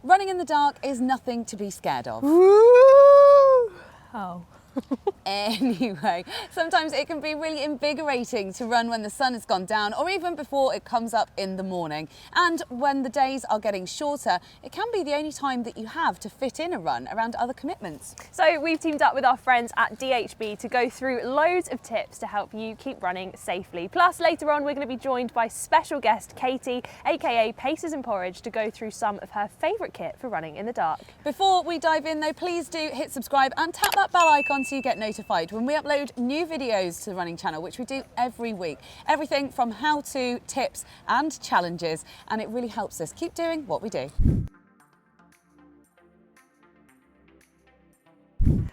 Running in the dark is nothing to be scared of. Woo! Oh. Anyway, sometimes it can be really invigorating to run when the sun has gone down or even before it comes up in the morning. And when the days are getting shorter, it can be the only time that you have to fit in a run around other commitments. So we've teamed up with our friends at DHB to go through loads of tips to help you keep running safely. Plus later on we're going to be joined by special guest Katie, aka Paces and Porridge, to go through some of her favourite kit for running in the dark. Before we dive in though, please do hit subscribe and tap that bell icon so you get notified when we upload new videos to the running channel, which we do every week. Everything from how-to, tips and challenges, and it really helps us keep doing what we do.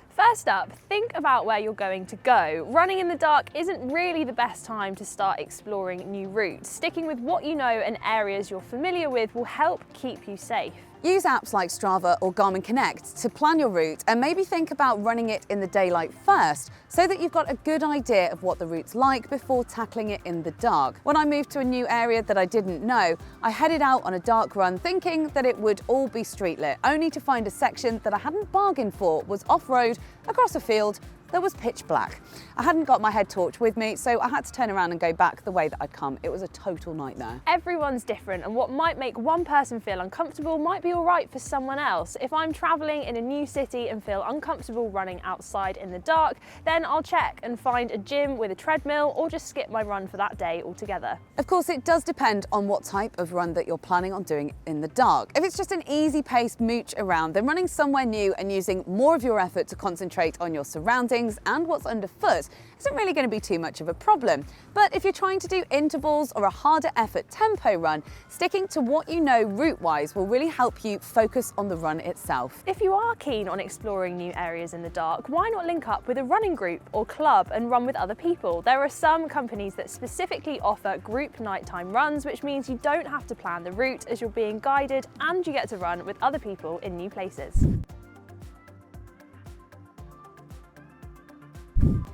First up, think about where you're going to go. Running in the dark isn't really the best time to start exploring new routes. Sticking with what you know and areas you're familiar with will help keep you safe. Use apps like Strava or Garmin Connect to plan your route and maybe think about running it in the daylight first so that you've got a good idea of what the route's like before tackling it in the dark. When I moved to a new area that I didn't know, I headed out on a dark run thinking that it would all be street lit, only to find a section that I hadn't bargained for was off-road across a field that was pitch black. I hadn't got my head torch with me, so I had to turn around and go back the way that I'd come. It was a total nightmare. Everyone's different, and what might make one person feel uncomfortable might be all right for someone else. If I'm traveling in a new city and feel uncomfortable running outside in the dark, then I'll check and find a gym with a treadmill or just skip my run for that day altogether. Of course, it does depend on what type of run that you're planning on doing in the dark. If it's just an easy-paced mooch around, then running somewhere new and using more of your effort to concentrate on your surroundings and what's underfoot isn't really going to be too much of a problem. But if you're trying to do intervals or a harder effort tempo run, sticking to what you know route-wise will really help you focus on the run itself. If you are keen on exploring new areas in the dark, why not link up with a running group or club and run with other people? There are some companies that specifically offer group nighttime runs, which means you don't have to plan the route as you're being guided and you get to run with other people in new places.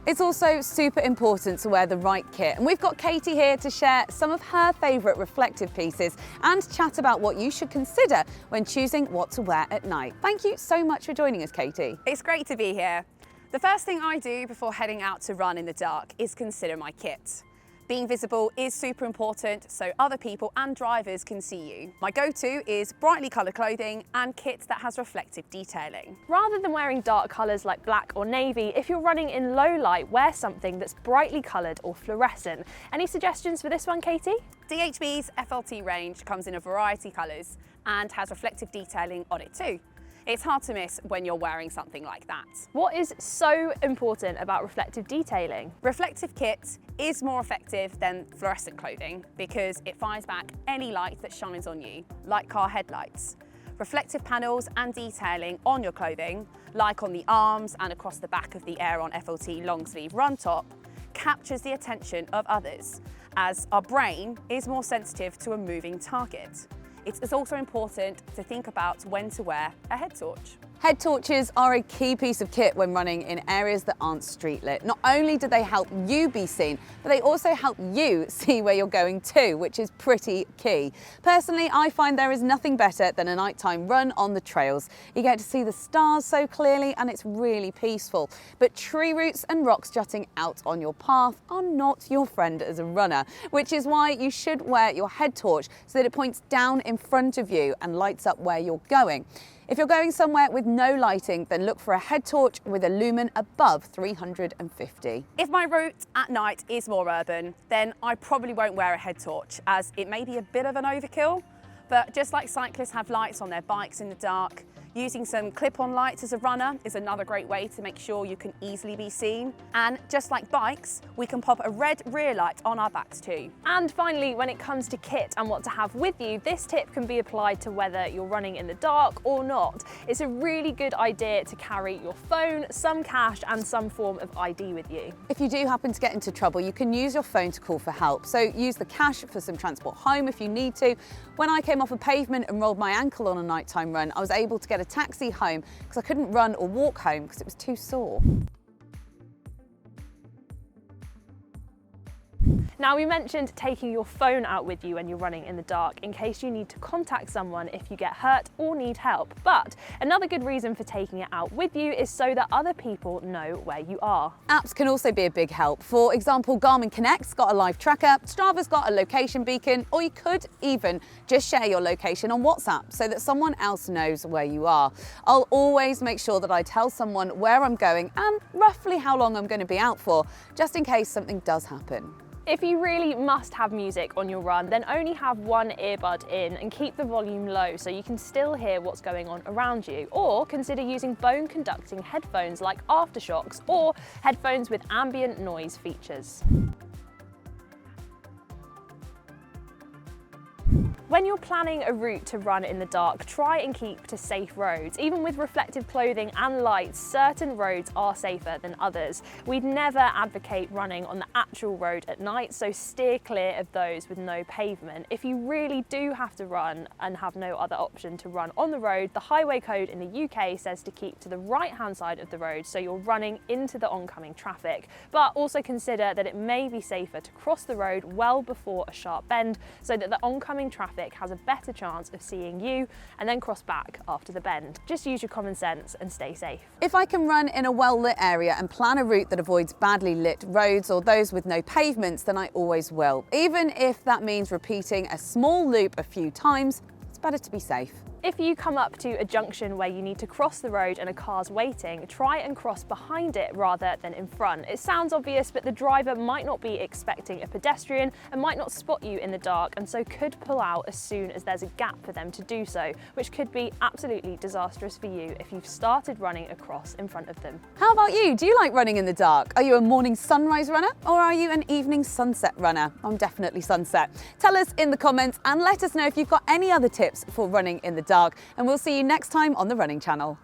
It's also super important to wear the right kit, and we've got Katie here to share some of her favourite reflective pieces and chat about what you should consider when choosing what to wear at night. Thank you so much for joining us, Katie. It's great to be here. The first thing I do before heading out to run in the dark is consider my kit. Being visible is super important so other people and drivers can see you. My go-to is brightly coloured clothing and kit that has reflective detailing. Rather than wearing dark colours like black or navy, if you're running in low light, wear something that's brightly coloured or fluorescent. Any suggestions for this one, Katie? DHB's FLT range comes in a variety of colours and has reflective detailing on it too. It's hard to miss when you're wearing something like that. What is so important about reflective detailing? Reflective kit is more effective than fluorescent clothing because it fires back any light that shines on you, like car headlights. Reflective panels and detailing on your clothing, like on the arms and across the back of the Aeron FLT long sleeve run top, captures the attention of others, as our brain is more sensitive to a moving target. It's also important to think about when to wear a head torch. Head torches are a key piece of kit when running in areas that aren't street lit. Not only do they help you be seen, but they also help you see where you're going to, which is pretty key. Personally, I find there is nothing better than a nighttime run on the trails. You get to see the stars so clearly and it's really peaceful. But tree roots and rocks jutting out on your path are not your friend as a runner, which is why you should wear your head torch so that it points down in front of you and lights up where you're going. If you're going somewhere with no lighting, then look for a head torch with a lumen above 350. If my route at night is more urban, then I probably won't wear a head torch as it may be a bit of an overkill. But just like cyclists have lights on their bikes in the dark, using some clip-on lights as a runner is another great way to make sure you can easily be seen. And just like bikes, we can pop a red rear light on our backs too. And finally, when it comes to kit and what to have with you, this tip can be applied to whether you're running in the dark or not. It's a really good idea to carry your phone, some cash and some form of ID with you. If you do happen to get into trouble, you can use your phone to call for help. So use the cash for some transport home if you need to. When I came off a pavement and rolled my ankle on a nighttime run, I was able to get a taxi home because I couldn't run or walk home because it was too sore. Now, we mentioned taking your phone out with you when you're running in the dark in case you need to contact someone if you get hurt or need help. But another good reason for taking it out with you is so that other people know where you are. Apps can also be a big help. For example, Garmin Connect's got a live tracker, Strava's got a location beacon, or you could even just share your location on WhatsApp so that someone else knows where you are. I'll always make sure that I tell someone where I'm going and roughly how long I'm going to be out for, just in case something does happen. If you really must have music on your run, then only have one earbud in and keep the volume low so you can still hear what's going on around you. Or consider using bone conducting headphones like Aftershocks or headphones with ambient noise features. When you're planning a route to run in the dark, try and keep to safe roads. Even with reflective clothing and lights, certain roads are safer than others. We'd never advocate running on the actual road at night, so steer clear of those with no pavement. If you really do have to run and have no other option to run on the road, the highway code in the UK says to keep to the right-hand side of the road so you're running into the oncoming traffic. But also consider that it may be safer to cross the road well before a sharp bend so that the oncoming traffic has a better chance of seeing you and then cross back after the bend. Just use your common sense and stay safe. If I can run in a well-lit area and plan a route that avoids badly lit roads or those with no pavements, then I always will. Even if that means repeating a small loop a few times, it's better to be safe. If you come up to a junction where you need to cross the road and a car's waiting, try and cross behind it rather than in front. It sounds obvious, but the driver might not be expecting a pedestrian and might not spot you in the dark, and so could pull out as soon as there's a gap for them to do so, which could be absolutely disastrous for you if you've started running across in front of them. How about you? Do you like running in the dark? Are you a morning sunrise runner or are you an evening sunset runner? I'm definitely sunset. Tell us in the comments and let us know if you've got any other tips for running in the dark, and we'll see you next time on the Running Channel.